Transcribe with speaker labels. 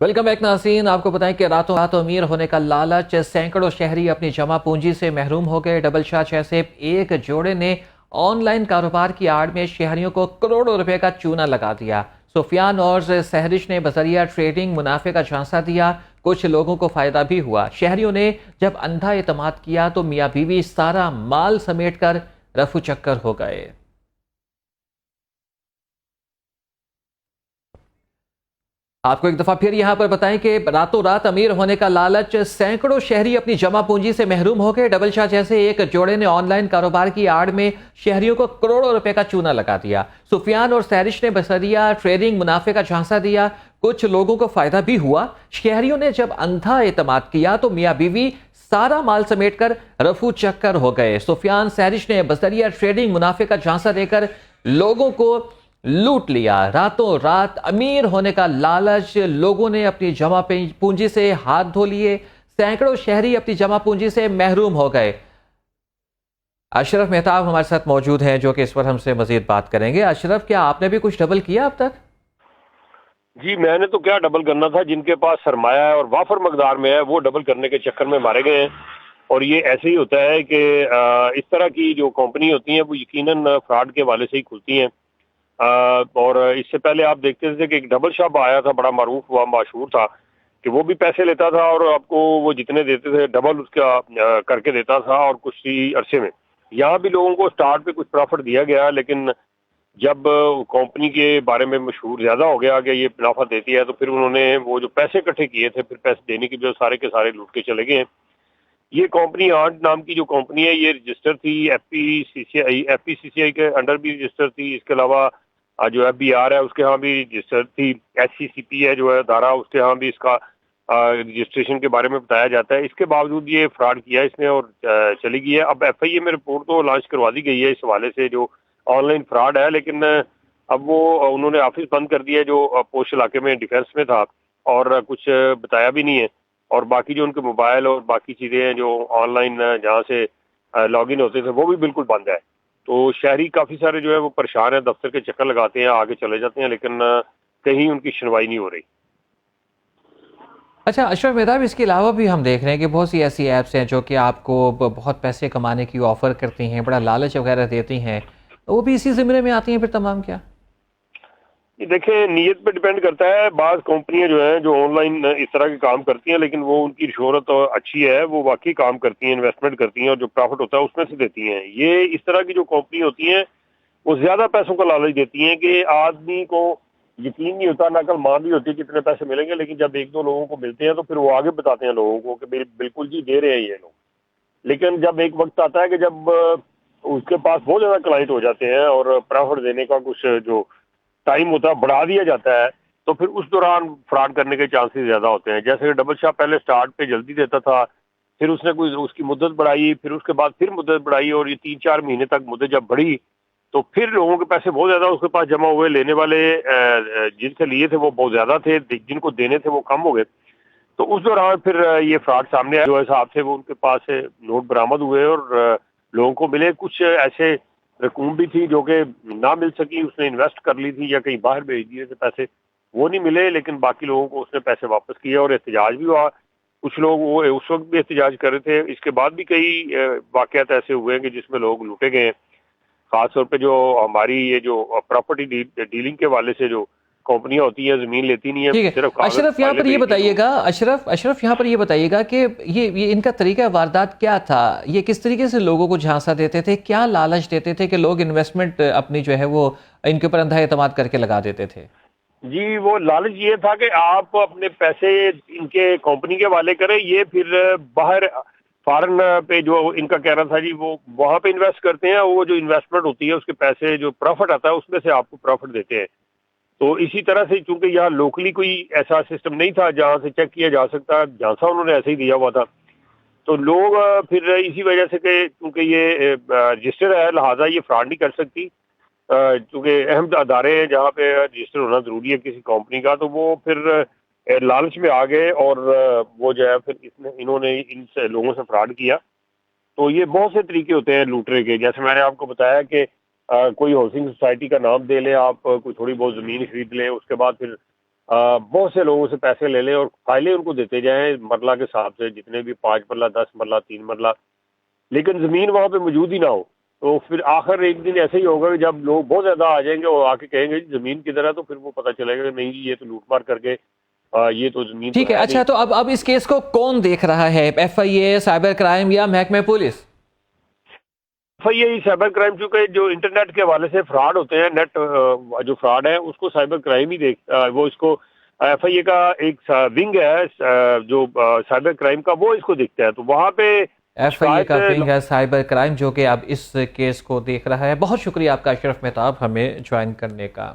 Speaker 1: Welcome back ناظرین، آپ کو بتائیں کہ راتوں رات امیر ہونے کا لالچ سینکڑوں شہری اپنی جمع پونجی سے محروم ہو گئے۔ ڈبل شاہ جیسے ایک جوڑے نے آن لائن کاروبار کی آڑ میں شہریوں کو کروڑوں روپے کا چونا لگا دیا۔ سفیان اور سہرش نے بذریعہ ٹریڈنگ منافع کا جھانسا دیا، کچھ لوگوں کو فائدہ بھی ہوا۔ شہریوں نے جب اندھا اعتماد کیا تو میاں بیوی سارا مال سمیٹ کر رفو چکر ہو گئے۔ آپ کو ایک دفعہ پھر یہاں پر بتائیں کہ راتوں رات امیر ہونے کا لالچ سینکڑوں شہری اپنی جمع پونجی سے محروم ہو گئے۔ ڈبل شاہ جیسے ایک جوڑے نے آن لائن کاروبار کی آڑ میں شہریوں کو کروڑوں روپے کا چونا لگا دیا۔ سفیان اور سہرش نے بذریعہ ٹریڈنگ منافع کا جھانسا دیا، کچھ لوگوں کو فائدہ بھی ہوا۔ شہریوں نے جب اندھا اعتماد کیا تو میاں بیوی سارا مال سمیٹ کر رفو چکر ہو گئے۔ سفیان سہرش نے بذریعہ ٹریڈنگ منافع کا جھانسا دے کر لوگوں کو لوٹ لیا۔ راتوں رات امیر ہونے کا لالچ، لوگوں نے اپنی جمع پونجی سے ہاتھ دھو لیے، سینکڑوں شہری اپنی جمع پونجی سے محروم ہو گئے۔ اشرف مہتاب ہمارے ساتھ موجود ہیں جو کہ اس پر ہم سے مزید بات کریں گے۔ اشرف، کیا آپ نے بھی کچھ ڈبل کیا اب تک؟
Speaker 2: جی میں نے تو کیا ڈبل کرنا تھا، جن کے پاس سرمایہ ہے اور وافر مقدار میں ہے وہ ڈبل کرنے کے چکر میں مارے گئے ہیں۔ اور یہ ایسے ہی ہوتا ہے کہ اس طرح کی جو کمپنی ہوتی ہیں وہ یقیناً فراڈ کے حوالے سے ہی کھلتی ہیں۔ اور اس سے پہلے آپ دیکھتے تھے کہ ایک ڈبل شاپ آیا تھا، بڑا معروف ہوا، مشہور تھا کہ وہ بھی پیسے لیتا تھا اور آپ کو وہ جتنے دیتے تھے ڈبل اس کا کر کے دیتا تھا، اور کچھ ہی عرصے میں یہاں بھی لوگوں کو سٹارٹ پہ کچھ پروفٹ دیا گیا، لیکن جب کمپنی کے بارے میں مشہور زیادہ ہو گیا کہ یہ منافع دیتی ہے تو پھر انہوں نے وہ جو پیسے اکٹھے کیے تھے پھر پیسے دینے کی جو سارے کے سارے لوٹ کے چلے گئے ہیں۔ یہ کمپنی آنٹ نام کی جو کمپنی ہے یہ رجسٹر تھی ایف پی سی سی آئی کے انڈر بھی رجسٹر تھی، اس کے علاوہ جو ایف بی آر ہے اس کے ہاں بھی رجسٹر تھی، ایس سی سی پی ہے جو ہے ادارہ اس کے ہاں بھی اس کا رجسٹریشن کے بارے میں بتایا جاتا ہے۔ اس کے باوجود یہ فراڈ کیا اس نے اور چلی گئی ہے۔ اب ایف آئی اے میں رپورٹ تو لانچ کروا دی گئی ہے اس حوالے سے جو آن لائن فراڈ ہے، لیکن اب وہ انہوں نے آفس بند کر دیا جو پوسٹ علاقے میں ڈیفینس میں تھا، اور کچھ بتایا بھی نہیں ہے، اور باقی جو ان کے موبائل اور باقی چیزیں ہیں جو آن لائن جہاں سے لاگ ان ہوتے تھے وہ بھی بالکل بند ہے۔ تو شہری کافی سارے جو ہے وہ پریشان ہیں، دفتر کے چکر لگاتے ہیں، آگے چلے جاتے ہیں، لیکن کہیں ان کی سنوائی نہیں ہو رہی۔
Speaker 1: اچھا اشرف مہتاب، اس کے علاوہ بھی ہم دیکھ رہے ہیں کہ بہت سی ایسی ایپس ہیں جو کہ آپ کو بہت پیسے کمانے کی آفر کرتی ہیں، بڑا لالچ وغیرہ دیتی ہیں، وہ بھی اسی زمرے میں آتی ہیں پھر تمام کیا؟
Speaker 2: یہ دیکھیں نیت پہ ڈیپینڈ کرتا ہے۔ بعض کمپنیاں جو ہیں جو آن لائن اس طرح کے کام کرتی ہیں لیکن وہ ان کی شہرت اچھی ہے، وہ واقعی کام کرتی ہیں، انویسٹمنٹ کرتی ہیں اور جو پروفٹ ہوتا ہے اس میں سے دیتی ہیں۔ یہ اس طرح کی جو کمپنی ہوتی ہیں وہ زیادہ پیسوں کا لالچ دیتی ہیں کہ آدمی کو یقین نہیں ہوتا، نقل مان بھی ہوتی ہے کتنے پیسے ملیں گے، لیکن جب ایک دو لوگوں کو ملتے ہیں تو پھر وہ آگے بتاتے ہیں لوگوں کو کہ بالکل جی دے رہے ہیں یہ لوگ۔ لیکن جب ایک وقت آتا ہے کہ جب اس کے پاس بہت زیادہ کلائنٹ ہو جاتے ہیں اور پروفٹ دینے کا کچھ جو ٹائم ہوتا ہے بڑھا دیا جاتا ہے، تو پھر اس دوران فراڈ کرنے کے چانسز زیادہ ہوتے ہیں۔ جیسے ڈبل شاہ پہلے سٹارٹ پہ جلدی دیتا تھا، پھر اس نے کوئی اس کی مدت بڑھائی، پھر اس کے بعد پھر مدت بڑھائی، اور یہ 3-4 مہینے تک مدت جب بڑھی تو پھر لوگوں کے پیسے بہت زیادہ اس کے پاس جمع ہوئے، لینے والے جن سے لیے تھے وہ بہت زیادہ تھے، جن کو دینے تھے وہ کم ہو گئے۔ تو اس دوران پھر یہ فراڈ سامنے آیا، جو حساب سے وہ ان کے پاس سے نوٹ برآمد ہوئے اور لوگوں کو ملے۔ کچھ ایسے رقوم بھی تھی جو کہ نہ مل سکی، اس نے انویسٹ کر لی تھی یا کہیں باہر بھیج دیے تھے پیسے، وہ نہیں ملے، لیکن باقی لوگوں کو اس نے پیسے واپس کیے اور احتجاج بھی ہوا۔ کچھ لوگ وہ اس وقت بھی احتجاج کر رہے تھے، اس کے بعد بھی کئی واقعات ایسے ہوئے ہیں کہ جس میں لوگ لوٹے گئے ہیں۔ خاص طور پہ جو ہماری یہ جو پراپرٹی ڈیلنگ کے والے سے جو کمپنیاں ہوتی ہیں زمین لیتی نہیں
Speaker 1: ٹھیک
Speaker 2: ہیں،
Speaker 1: ہے
Speaker 2: صرف کاغذ
Speaker 1: اشرف، یہاں پر یہ بتائیے گا، اشرف یہاں پر یہ بتائیے گا کہ یہ ان کا طریقہ واردات کیا تھا؟ یہ کس طریقے سے لوگوں کو جھانسا دیتے تھے؟ کیا لالچ دیتے تھے کہ لوگ انویسٹمنٹ اپنی جو ہے وہ ان کے اوپر اندھا اعتماد کر کے لگا دیتے تھے؟
Speaker 2: جی وہ لالچ یہ تھا کہ آپ اپنے پیسے ان کے کمپنی کے حوالے کریں، یہ پھر باہر فارن پہ جو ان کا کہہ رہا تھا جی وہ وہاں پہ انویسٹ کرتے ہیں، وہ جو انویسٹمنٹ ہوتی ہے اس کے پیسے جو پروفٹ آتا ہے اس میں سے آپ کو پروفٹ دیتے ہیں۔ تو اسی طرح سے چونکہ یہاں لوکلی کوئی ایسا سسٹم نہیں تھا جہاں سے چیک کیا جا سکتا، جھانسا انہوں نے ایسے ہی دیا ہوا تھا، تو لوگ پھر اسی وجہ سے کہ چونکہ یہ رجسٹر ہے لہٰذا یہ فراڈ نہیں کر سکتی، چونکہ اہم ادارے ہیں جہاں پہ رجسٹر ہونا ضروری ہے کسی کمپنی کا، تو وہ پھر لالچ میں آ گئے اور وہ جو ہے پھر انہوں نے ان سے لوگوں سے فراڈ کیا۔ تو یہ بہت سے طریقے ہوتے ہیں لوٹنے کے، جیسے میں نے آپ کو بتایا کہ کوئی ہاؤسنگ سوسائٹی کا نام دے لیں آپ، کوئی تھوڑی بہت زمین خرید لیں، اس کے بعد پھر بہت سے لوگوں سے پیسے لے لیں اور فائلیں ان کو دیتے جائیں مرلہ کے حساب سے، جتنے بھی 5 مرلہ 10 مرلہ 3 مرلہ، لیکن زمین وہاں پہ موجود ہی نہ ہو، تو پھر آخر ایک دن ایسے ہی ہوگا کہ جب لوگ بہت زیادہ آ جائیں گے اور آ کے کہیں گے زمین کدھر ہے، تو پھر وہ پتہ چلے گا کہ نہیں جی یہ تو لوٹ مار کر کے یہ تو زمین تو
Speaker 1: ٹھیک ہے،
Speaker 2: ہے نہیں۔
Speaker 1: اچھا، تو اب اس کیس کو کون دیکھ رہا ہے؟ ایف آئی اے، سائبر کرائم یا محکمہ پولیس؟
Speaker 2: یہی سائبر کرائم، چونکہ جو انٹرنیٹ کے حوالے سے فراڈ ہوتے ہیں، نیٹ جو فراڈ ہے اس کو سائبر کرائم ہی وہ اس کو ایف آئی اے کا ایک ونگ ہے جو سائبر کرائم کا، وہ اس کو دیکھتا ہے، تو وہاں پہ
Speaker 1: ایف آئی اے
Speaker 2: شکایت
Speaker 1: کا ونگ ہے سائبر کرائم جو کہ اب اس کیس کو دیکھ رہا ہے۔ بہت شکریہ آپ کا اشرف مہتاب ہمیں جوائن کرنے کا۔